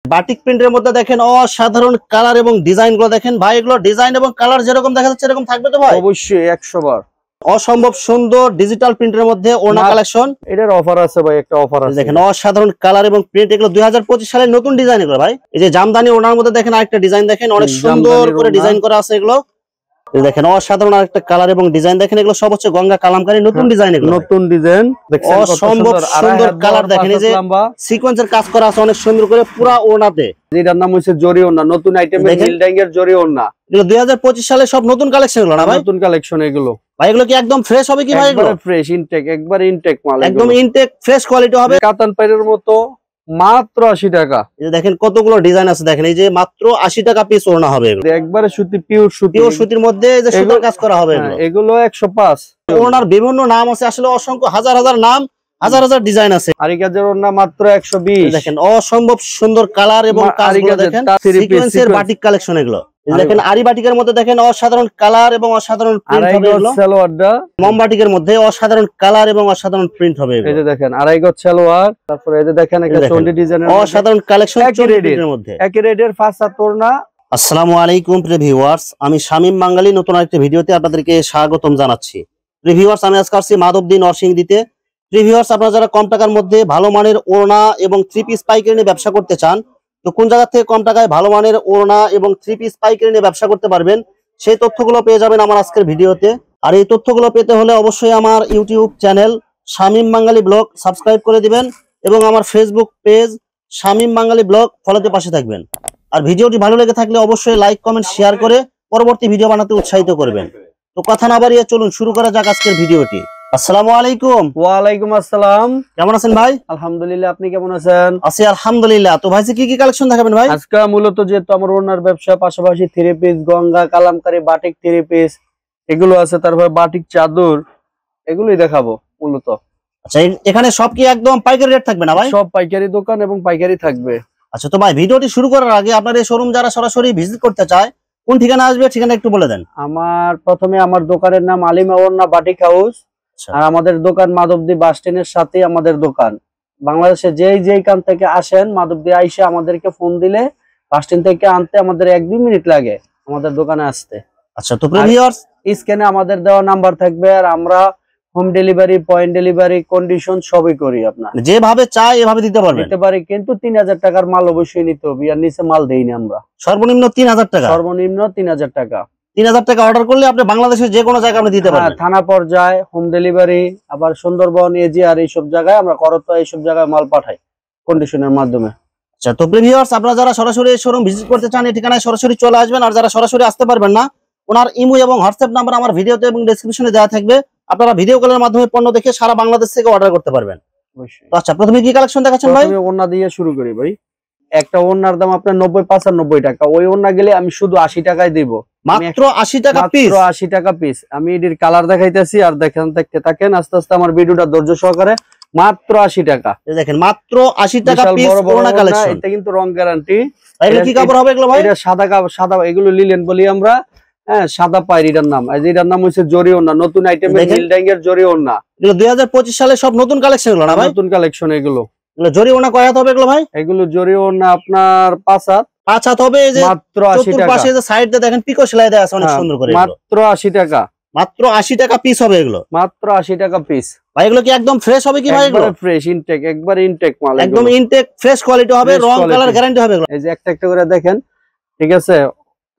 Batik প্রিন্টের মধ্যে দেখেন অসাধারণ কালার এবং ডিজাইন গুলো দেখেন ভাই, এগুলো ডিজাইন এবং কালার যেরকম দেখা যাচ্ছে এরকম থাকবে তো ভাই? অবশ্যই 100 বার। অসম্ভব সুন্দর ডিজিটাল প্রিন্টের মধ্যে ওড়না কালেকশন, এটার অফার আছে ভাই, একটা অফার আছে দেখেন অসাধারণ কালার এবং প্রিন্ট। এগুলো 2025 সালের নতুন ডিজাইন এগুলো ভাই। এই যে জামদানি ওড়নার মধ্যে দেখেন আরেকটা ডিজাইন দেখেন, অনেক সুন্দর করে ডিজাইন করা আছে এগুলো। দেখেন অসাধারণ আরেকটা কালার এবং ডিজাইন দেখেন, এগুলো সব হচ্ছে গঙ্গা কালামকারী নতুন ডিজাইন, এগুলো নতুন ডিজাইন দেখছেন, অসম্ভব সুন্দর কালার দেখেন। এই যে সিকোয়েন্সের কাজ করা আছে অনেক সুন্দর করে পুরো ওড়নাতে, যেটার নাম হচ্ছে জরি ওড়না, নতুন আইটেমের মিলডাঙ্গের জরি ওড়না। এগুলো 2025 সালে সব নতুন কালেকশন এগুলো না ভাই? নতুন কালেকশন এগুলো ভাই। এগুলো কি একদম ফ্রেশ হবে কি ভাই? এগুলো ফ্রেশ ইনটেক, একবার ইনটেক মাল, একদম ইনটেক ফ্রেশ কোয়ালিটি হবে। কাতান পাইরের মতো মাত্র 80 টাকা। এই যে দেখেন কতগুলো ডিজাইন আছে দেখেন, এই যে মাত্র 80 টাকা পিস ওড়না হবে এগুলো। একবারে সুতি, পিওর সুতি, পিওর সুতির মধ্যে এই যে সুতার কাজ করা হবে এগুলো 105। ওড়নার বিভিন্ন নাম আছে, আসলে অসংখ্য হাজার হাজার নাম, হাজার হাজার ডিজাইন আছে। আরি কাজের ওড়না মাত্র 120। দেখেন অসম্ভব সুন্দর কালার এবং কাজগুলো দেখেন, সিকোয়েন্সের বাটিক কালেকশন এগুলো। দেখেন আরি বাটিকের মধ্যে দেখেন অসাধারণ কালার এবং অসাধারণ প্রিন্ট হবে এগুলো। সালোয়ারটা মোমবাটিকের মধ্যে অসাধারণ কালার এবং অসাধারণ প্রিন্ট হবে এগুলো। এই যে দেখেন আড়াই গজ সালোয়ার, তারপরে এই যে দেখেন একটা চন্ডি ডিজাইনের অসাধারণ কালেকশন চন্ডির মধ্যে, একই রেডের 5-7 ওড়না। আসসালামু আলাইকুম প্রিয় ভিউয়ার্স, আমি শামীম বাঙালি নতুন আরেকটা ভিডিওতে আপনাদেরকে স্বাগতম জানাচ্ছি। প্রিয় ভিউয়ার্স, আমি আজকে আসছি মাধবদী নরসিংদীতে। প্রিয় ভিউয়ার্স, আপনারা যারা কম টাকার মধ্যে ভালো মানের ওড়না এবং 3 পিস পাইকারি নিয়ে ব্যবসা করতে চান, তো কোন জায়গা থেকে কম টাকায় ভালো মানের ওড়না এবং 3 পিস পাইকারি নিয়ে ব্যবসা করতে পারবেন, সেই তথ্যগুলো পেয়ে যাবেন আমার আজকের ভিডিওতে। আর এই তথ্যগুলো পেতে হলে অবশ্যই আমার ইউটিউব চ্যানেল শামীম বাঙালি ব্লগ সাবস্ক্রাইব করে দিবেন এবং আমার ফেসবুক পেজ শামীম বাঙালি ব্লগ ফলোতে পাশে থাকবেন। আর ভিডিওটি ভালো লেগে থাকলে অবশ্যই লাইক কমেন্ট শেয়ার করে পরবর্তী ভিডিও বানাতে উৎসাহিত করবেন। তো কথা না বাড়িয়ে চলুন শুরু করা যাক আজকের ভিডিওটি। আসসালামু আলাইকুম। ওয়ালাইকুম আসসালাম। কেমন আছেন ভাই? আলহামদুলিল্লাহ, আপনি কেমন আছেন? আছি আলহামদুলিল্লাহ। তো ভাই কি কি কালেকশন দেখাবেন ভাই? আজকে মূলত যেহেতু আমার ওড়নার ব্যবসা, পাশাপাশি 3 piece Ganga Kalamkari batik 3 piece এগুলো আছে, তারপর বাটিক চাদর, এগুলোই দেখাবো মূলত। আচ্ছা, এখানে সব কি একদম পাইকারি রেট থাকবে না ভাই? সব পাইকারি দোকান এবং পাইকারি থাকবে। আচ্ছা, তো ভাই ভিডিওটি শুরু করার আগে আপনার এই শোরুম যারা সরাসরি ভিজিট করতে চায় কোন ঠিকানা আসবে, ঠিকানা একটু বলে দেন। প্রথমে আমার দোকানের নাম আলিমা ওড়না বাটিক হাউস, আর আমাদের দোকান মাধবদী বাস স্ট্যান্ডের সাথে আমাদের দোকান। বাংলাদেশে যেই কান থেকে আসেন মাধবদী আইসা আমাদেরকে ফোন দিলে বাস স্ট্যান্ড থেকে আনতে আমাদের 1-2 মিনিট লাগে আমাদের দোকানে আসতে। আচ্ছা, তো ভিউয়ার্স স্ক্রিনে আমাদের দেওয়া নাম্বার থাকবে, আর আমরা home delivery, point delivery, condition সবই করি। আপনার যেভাবে চাই এভাবে দিতে পারি, কিন্তু 3000 টাকার মাল অবশ্যই নিতে হবে, আর নিচে মাল দেই না আমরা। সর্বনিম্ন 3000 টাকা? সর্বনিম্ন 3000 টাকা। 3000 টাকা অর্ডার করলে আপনি বাংলাদেশের যে কোনো জায়গায় আপনি দিতে পারবেন। থানা পর্যায়ে হোম ডেলিভারি, আবার সুন্দরবন, এজিআর এইসব জায়গায় আমরা করতো, এইসব জায়গায় মাল পাঠাই কন্ডিশনের মাধ্যমে। আচ্ছা, তো ভিউয়ার্স আপনারা যারা সরাসরি শোরুম ভিজিট করতে চান এই ঠিকানায় সরাসরি চলে আসবেন, আর যারা সরাসরি আসতে পারবেন না ওনার ইমো এবং হোয়াটসঅ্যাপ নাম্বার আমার ভিডিওতে এবং ডেসক্রিপশনে দেওয়া থাকবে, আপনারা ভিডিও কলের মাধ্যমে পণ্য দেখে সারা বাংলাদেশ থেকে অর্ডার করতে পারবেন। তো আচ্ছা, প্রথমে কি কালেকশন দেখাচ্ছেন ভাই? ওড়না দিয়ে শুরু করি ভাই। একটা ওড়নার দাম আপনার 90-95 টাকা। ওই ওড়না গেলে আমি শুধু 80 টাকায় দিব, মাত্র 80 টাকা পিস। 80 টাকা পিস। আমি এর কালার দেখাইতেছি, আর দেখতে থাকেন আস্তে আস্তে আমার ভিডিওটা ধৈর্য সহকারে। মাত্র 80 টাকা। দেখেন মাত্র 80 টাকা পিস ওড়না কালেকশন। এটা কিন্তু রং গ্যারান্টি। এগুলো কি কাপড় হবে এগুলো ভাই? এটা সাদা, এগুলো লিলেন বলি আমরা। হ্যাঁ, সাদা পায়ের এটার নাম। এটার নাম হচ্ছে জরি ওড়না, নতুন আইটেমের মিলডাঙ্গের জরি ওড়না। এগুলো 2025 সালে সব নতুন কালেকশন এগুলো না ভাই? নতুন কালেকশন এগুলো। জরি ওড়না কয় হাত হবে এগুলো ভাই? এগুলো জরি ওড়না আপনার 5 হাত। 5 হাত হবে। এই যে মাত্র 80 টাকা। পাশে যে সাইড দিয়ে দেখেন পিকো সেলাই দেওয়া আছে অনেক সুন্দর করে। মাত্র 80 টাকা। মাত্র 80 টাকা পিস হবে এগুলো। মাত্র 80 টাকা পিস। ভাই এগুলো কি একদম ফ্রেশ হবে কি ভাই? এগুলো ফ্রেশ ইনটেক, একবার ইনটেক মাল, একদম ইনটেক ফ্রেশ কোয়ালিটি হবে, রং কালার গ্যারান্টি হবে এগুলো। এই যে একটা করে দেখেন, ঠিক আছে?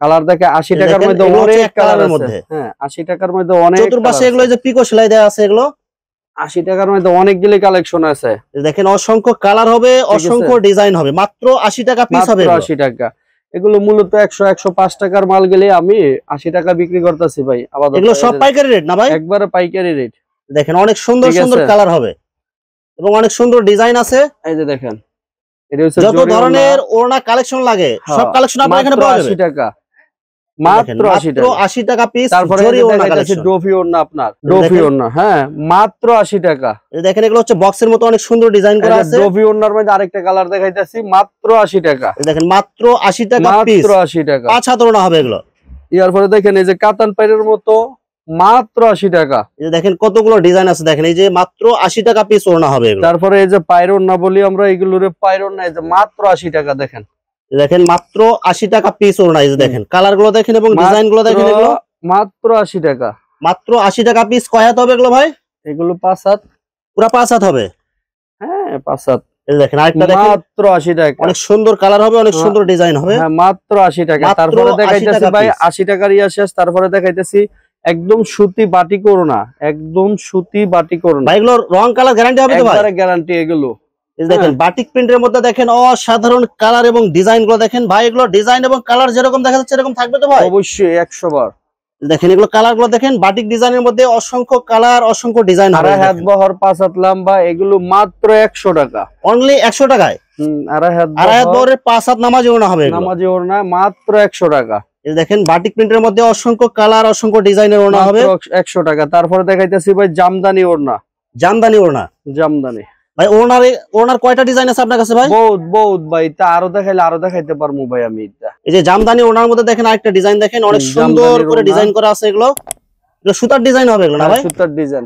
কালার দেখে 80 টাকার মধ্যে অনেক কালারের মধ্যে। হ্যাঁ, 80 টাকার মধ্যে অনেক। চতুর্পাশে এগুলো যে পিকো সেলাই দেওয়া আছে এগুলো 80 টাকার মধ্যে অনেকগুলি কালেকশন আছে। দেখেন অসংখ্য কালার হবে, অসংখ্য ডিজাইন হবে, মাত্র 80 টাকা পিস হবে। 80 টাকা। এগুলো মূলত 100-105 টাকার মাল গেলে আমি 80 টাকা বিক্রি করতেছি ভাই। এগুলো সব পাইকারি রেট না ভাই? একবারে পাইকারি রেট। দেখেন অনেক সুন্দর সুন্দর কালার হবে এবং অনেক সুন্দর ডিজাইন আছে। এই যে দেখেন, যত ধরনের ওড়না কালেকশন লাগে সব কালেকশন আপনার এখানে পাওয়া যাবে। 80 টাকা। মাত্র 80 টাকা পিস। তারপরে ডোফি ওড়না, আপনার ডোফি ওড়না। হ্যাঁ, মাত্র 80 টাকা। দেখেন এগুলো হচ্ছে বক্সের মতো অনেক সুন্দর ডিজাইন করা আছে। ডোফি ওড়নার মধ্যে আরেকটা কালার দেখাইতেছি, মাত্র 80 টাকা। দেখেন মাত্র 80 টাকা পিস। মাত্র 80 টাকা। 5 হাত ওড়না হবে এগুলো। এরপরে দেখেন এই যে কাতান পাইরের মতো মাত্র 80 টাকা। এই যে দেখেন কতগুলো ডিজাইন আছে, দেখেন এই যে মাত্র 80 টাকা পিস ওড়না হবে এগুলো। তারপরে এই যে পায়ের ওড়না বলি আমরা, এগুলোরে পায়ের ওড়না, এই যে মাত্র 80 টাকা। দেখেন মাত্র 80 টাকা পিস ওড়না। এই যে দেখেন কালার গুলো দেখেন এবং ডিজাইন গুলো দেখেন, এগুলো মাত্র 80 টাকা। মাত্র 80 টাকা পিস। কয় হাত হবে এগুলো ভাই? এগুলো 5 হাত। পুরো 5 হাত হবে? হ্যাঁ 5 হাত। এই দেখেন আরেকটা দেখেন, মাত্র 80 টাকা। অনেক সুন্দর কালার হবে, অনেক সুন্দর ডিজাইন হবে। হ্যাঁ মাত্র 80 টাকা। তারপরে দেখাইতেছি ভাই 80 টাকার ইয়া শেষ। তারপরে দেখাইতেছি একদম সুতি বাটিক ওড়না, একদম সুতি বাটিক ওড়না। ভাই এগুলো রং কালার গ্যারান্টি হবে তো ভাই? একবারে গ্যারান্টি এগুলো। এই দেখেন বাটিক প্রিন্টের মধ্যে দেখেন অসাধারণ কালার এবং ডিজাইন গুলো দেখেন ভাই। এগুলো ডিজাইন এবং কালার যেরকম দেখা যাচ্ছে এরকম থাকবে তো ভাই? অবশ্যই 100 বার। দেখেন এগুলো কালার গুলো দেখেন, বাটিক ডিজাইনের মধ্যে অসংখ্য কালার, অসংখ্য ডিজাইন হবে। আড়াই হাত বহর 5 হাত লম্বা, এগুলো মাত্র 100 টাকা। অনলি 100 টাকায় আড়াই হাত বহরের 5 হাত নামাজি ওড়না হবে। নামাজি ওড়না মাত্র 100 টাকা। এই দেখেন বাটিক প্রিন্টের মধ্যে অসংখ্য কালার, অসংখ্য ডিজাইনের ওড়না হবে 100 টাকা। তারপরে দেখাইতেছি ভাই জামদানি ওড়না। জামদানি ওড়না। জামদানি ভাই ওড়নার কয়টা ডিজাইন আছে আপনার কাছে ভাই? বহুত ভাই, তা আরো দেখাইলে আরো দেখাইতে পারবো ভাই আমি। এই যে জামদানি ওড়নার মধ্যে দেখেন আরেকটা ডিজাইন দেখেন, অনেক সুন্দর করে ডিজাইন করা আছে। এগুলো সুতার ডিজাইন হবে এগুলো না ভাই? সুতার ডিজাইন।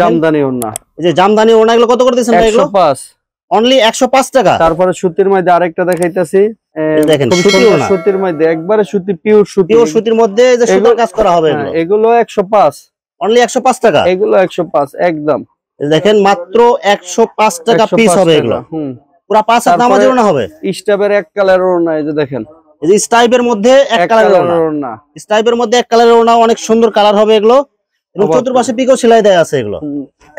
জামদানি ওড়না। এই যে জামদানি ওড়না, এগুলো কত করে দিচ্ছেন ভাই? এগুলো 105। অনলি 105 টাকা। তারপরে সুতির মধ্যে আরেকটা দেখাইতেছি, দেখেন সুতির মধ্যে একবারে সুতি, পিওর সুতি। পিওর সুতির মধ্যে এই যে সুতার কাজ করা হবে এগুলো 105। অনলি 105 টাকা। এগুলো 105 একদম। দেখেন মাত্র 105 টাকা পিস হবে এগুলো। পুরো 5 হাত নামাজি ওড়না হবে। স্টাইপের এক কালার ওড়না, এই যে দেখেন এই যে স্টাইপের মধ্যে এক কালারের ওড়না। স্টাইপের মধ্যে এক কালারের ওড়না, অনেক সুন্দর কালার হবে এগুলো এবং চতুর্পাশে পিকো সেলাই দেয়া আছে এগুলো।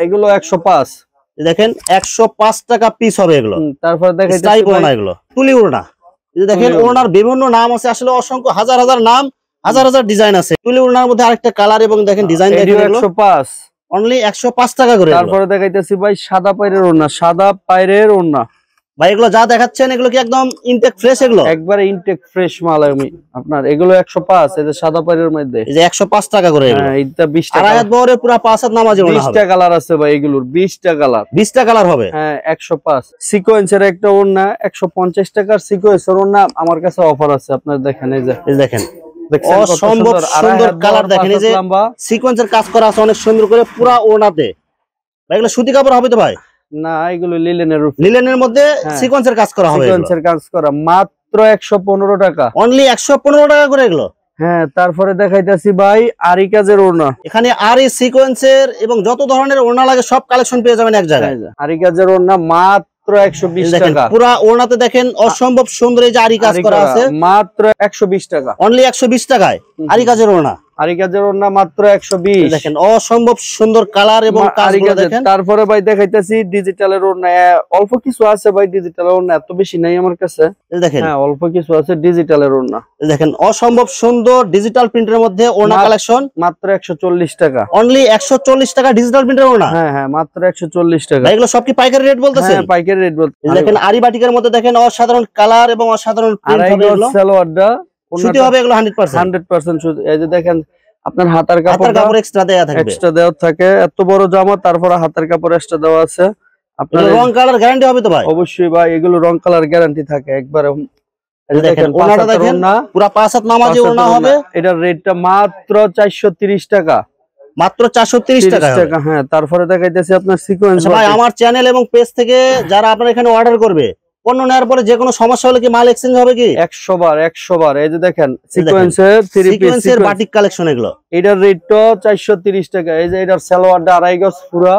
এগুলো 105। দেখেন 105 টাকা পিস হবে এগুলো। তারপর দেখেন স্টাইপ ওড়না, এগুলো তুলি ওড়না। এই যে দেখেন ওড়নার বিভিন্ন নাম আছে, আসলে অসংখ্য হাজার হাজার নাম, হাজার হাজার ডিজাইন আছে। তুলি ওড়নার মধ্যে আরেকটা কালার এবং দেখেন ডিজাইন দেখেন, এগুলো 105। অনলি 105 টাকা করে। তারপরে দেখাইতেছি ভাই সাদা পায়রের ওড়না। সাদা পায়রের ওড়না ভাই এগুলো যা দেখাচ্ছেন এগুলো কি একদম ইনটেক ফ্রেশ? এগুলো একবারে ইনটেক ফ্রেশ মাল আমি আপনার। এগুলো 105। এই যে সাদা পায়রের মধ্যে এই যে 105 টাকা করে। হ্যাঁ এটা 20 টাকা। আড়াই হাত বহরের পুরো 5 হাত নামাজি ওড়না হবে। 20টা কালার আছে ভাই এগুলোর, 20টা কালার। 20টা কালার হবে। হ্যাঁ 105। সিকোয়েন্সের একটা ওড়না 150 টাকার। সিকোয়েন্সের ওড়না আমার কাছে অফার আছে, আপনার দেখেন এই যে দেখেন অসম্ভব সুন্দর কালার দেখেন। এই যে সিকোয়েন্সের কাজ করা আছে অনেক সুন্দর করে পুরো ওড়নাতে। ভাই এগুলো সুতি কাপড় হবে তো ভাই? না এগুলো লিলেনের। লিলেনের মধ্যে সিকোয়েন্সের কাজ করা হবে। সিকোয়েন্সের কাজ করা মাত্র 115 টাকা। অনলি 115 টাকা করে এগুলো। হ্যাঁ তারপরে দেখাইতেছি ভাই আরি কাজের ওড়না। এখানে আরি সিকোয়েন্সের এবং যত ধরনের ওড়না লাগে সব কালেকশন পেয়ে যাবেন এক জায়গায়। আরি কাজের ওড়না মাত্র 120 টাকা। পুরো ওড়নাতে দেখেন অসম্ভব সুন্দর এই যে আরি কাজ করা আছে, মাত্র 120 টাকা। অনলি 120 টাকায় আরি কাজের ওড়না। আরি কাজের ওড়না মাত্র 120। দেখেন অসম্ভব সুন্দর কালার এবং কাজগুলো দেখেন। তারপরে ভাই দেখাইতেছি ডিজিটালের ওড়না। অল্প কিছু আছে ভাই ডিজিটালের ওড়না, এত বেশি নাই আমার কাছে। দেখেন হ্যাঁ অল্প কিছু আছে ডিজিটালের ওড়না। দেখেন অসম্ভব সুন্দর ডিজিটাল প্রিন্টের মধ্যে ওড়না কালেকশন মাত্র 140 টাকা। অনলি 140 টাকা ডিজিটাল প্রিন্টের ওড়না। হ্যাঁ হ্যাঁ মাত্র 140 টাকা। এগুলো সব কি পাইকারি রেট বলতেছেন? হ্যাঁ পাইকারি রেট বলতেছেন। দেখেন আরি বাটিকের মধ্যে দেখেন অসাধারণ কালার এবং অসাধারণ প্রিন্ট হবে। এগুলো সালোয়ারটা সুতি হবে এগুলো 100% সুতি। এই যে দেখেন আপনার হাতার কাপড় এক্সট্রা দেয়া থাকবে, এক্সট্রা দেওয়া থাকে। এত বড় জামা তারপরে হাতার কাপড় এক্সট্রা দেওয়া আছে। আপনার রং কালার গ্যারান্টি হবে তো ভাই? অবশ্যই ভাই এগুলো রং কালার গ্যারান্টি থাকে একবারে। দেখেন ওড়নাটা দেখেন পুরো 5 হাত নামাজি ওড়না হবে। এটার রেটটা মাত্র 430 টাকা। মাত্র 430 টাকা। হ্যাঁ তারপরে দেখাইতেছি আপনার সিকোয়েন্স। ভাই আমার চ্যানেল এবং পেজ থেকে যারা আপনার এখানে অর্ডার করবে, পণ্য নেওয়ার পরে যে কোনো সমস্যা হলে কি মাল এক্সচেঞ্জ হবে কি? 100 বার। এই যে দেখেন সিকোয়েন্সের 3 পিস সিকোয়েন্সের বাটিক কালেকশন এগুলো। এটার রেটটা 430 টাকা। এই যে এটার সালোয়ারটা আড়াই গজ পুরো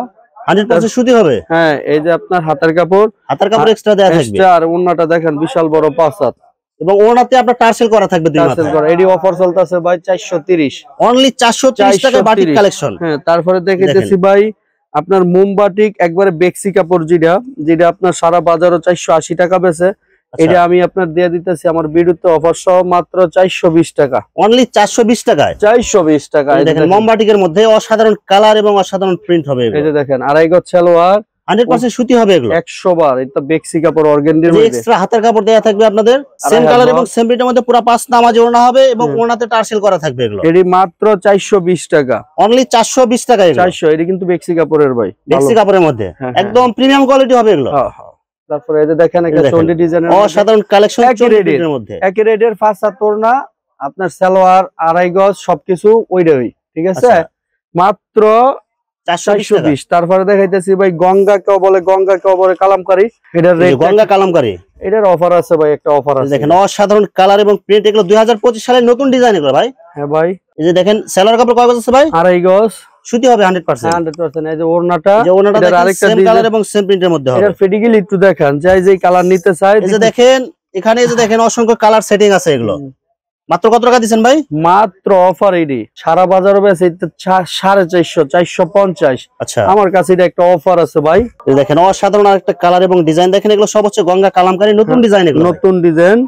100% সুতি হবে। হ্যাঁ এই যে আপনার হাতার কাপড় এক্সট্রা দেয়া থাকবে। আর ওড়নাটা দেখেন বিশাল বড় 5 হাত এবং ওড়নাতে আপনার টার্সেল করা থাকবে দুই মাথায়। এডি অফার চলতেছে ভাই 430। অনলি 430 টাকা বাটিক কালেকশন। হ্যাঁ তারপরে দেখাইতেছি ভাই আপনার মোমবাটিক একবারে বেক্সি কাপড়, যেটা আপনার সারা বাজারও 480 টাকা বেচে। এটা আমি আপনার দিয়ে দিতেছি আমার ভিডিওতে অফার সহ মাত্র 420 টাকা। অনলি 420 টাকায় 420 টাকা। দেখেন মোমবাটিকের মধ্যে অসাধারণ কালার এবং অসাধারণ প্রিন্ট হবে। এই যে দেখেন আড়াই গজ সালোয়ার 100% সুতি হবে এগুলো। 100 বার। এটা বেক্সি কাপড় অর্গানডির মধ্যে এক্সট্রা হাতের কাপড় দেয়া থাকবে আপনাদের। সেম কালার এবং সেম প্রিন্টের মধ্যে পুরো 5 নামাজি ওড়না হবে এবং ওড়নাতে টার্সেল করা থাকবে এগুলো। এটি মাত্র 420 টাকা। অনলি 420 টাকা এগুলো। 400। এটি কিন্তু বেক্সি কাপড়ের ভাই, বেক্সি কাপড়ের মধ্যে একদম প্রিমিয়াম কোয়ালিটি হবে এগুলো। তারপরে এই যে দেখেন একটা চন্ডি ডিজাইনের অসাধারণ কালেকশন চন্ডির মধ্যে। একই রেটের 5 হাত ওড়না, আপনার সালোয়ার আড়াই গজ সবকিছু ওইটাই ঠিক আছে, মাত্র 420। তারপরে দেখাইতেছি ভাই গঙ্গা কেউ বলে কালামকারী, এটার গঙ্গা কালামকারী, এটার অফার আছে ভাই, একটা অফার আছে। দেখেন অসাধারণ কালার এবং প্রিন্ট, এগুলো 2025 সালের নতুন ডিজাইন এগুলো ভাই। হ্যাঁ ভাই, এই যে দেখেন সেলার কাপড় কয় গজ আছে ভাই? 2.5 গজ সুতি হবে 100%। 100%। এই যে ওড়নাটা, এটার আরেকটা সেম কালার এবং সেম প্রিন্টের মধ্যে হবে। এটার ফিটিংগুলি একটু দেখেন, যে কালার নিতে চাই। এই যে দেখেন এখানে, এই যে দেখেন অসংখ্য কালার সেটিং আছে এগুলো। মাত্র কত টাকা দিচ্ছেন ভাই? মাত্র অফার এডি, সারা বাজার বেচে 450, 450। আচ্ছা, আমার কাছে এটা একটা অফার আছে ভাই। এই দেখেন অসাধারণ আরেকটা কালার এবং ডিজাইন, দেখেন এগুলো সব হচ্ছে গঙ্গা কালামকারী নতুন ডিজাইন, এগুলো নতুন ডিজাইন।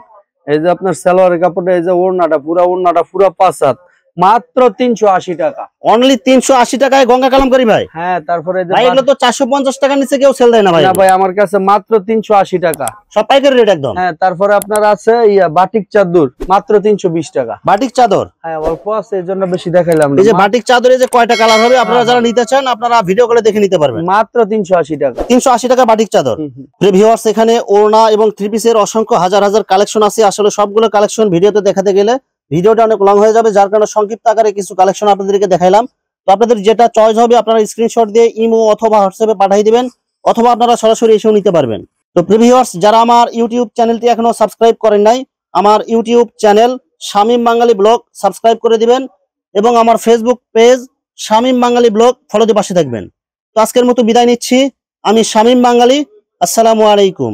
এই যে আপনার সালোয়ারের কাপড়টা, এই যে ওড়নাটা পুরা 5 হাত, মাত্র 380 টাকা। অনলি 380 টাকায় গঙ্গা কালামকারী ভাই। হ্যাঁ, তারপরে ভাই এগুলো তো 450 টাকার নিচে কেউ সেল দেয় না ভাই। না ভাই, আমার কাছে মাত্র 380 টাকা, সব পাইকারি রেট একদম। হ্যাঁ, তারপরে আপনার আছে বাটিক চাদর, মাত্র 320 টাকা। বাটিক চাদর, হ্যাঁ অল্প আছে, এই জন্য বেশি দেখাইলাম না। এই যে বাটিক চাদরে যে কয়টা কালার হবে, আপনারা যারা নিতে চান আপনারা ভিডিও করে দেখে নিতে পারবেন। মাত্র 380 টাকা। 380 টাকা বাটিক চাদর। ভিউয়ার্স, এখানে ওড়না এবং থ্রি পিসের অসংখ্য হাজার কালেকশন আছে। আসলে সবগুলো কালেকশন ভিডিওতে দেখাতে গেলে ভিডিওটা অনেক লং হয়ে যাবে, যার কারণে সংক্ষিপ্ত আকারে কিছু কালেকশন আপনাদেরকে দেখাইলাম। তো আপনাদের যেটা চয়েস হবে আপনারা স্ক্রিনশট দিয়ে ইমো অথবা হোয়াটসঅ্যাপে পাঠিয়ে দিবেন, অথবা আপনারা সরাসরি এসেও নিতে পারবেন। তো ভিউয়ার্স, যারা আমার ইউটিউব চ্যানেলটি এখনো সাবস্ক্রাইব করেন নাই, আমার ইউটিউব চ্যানেল শামীম বাঙালি ব্লগ সাবস্ক্রাইব করে দিবেন, এবং আমার ফেসবুক পেজ শামীম বাঙালি ব্লগ ফলো দিয়ে পাশে থাকবেন। তো আজকের মতো বিদায় নিচ্ছি, আমি শামীম বাঙালি। আসসালামু আলাইকুম।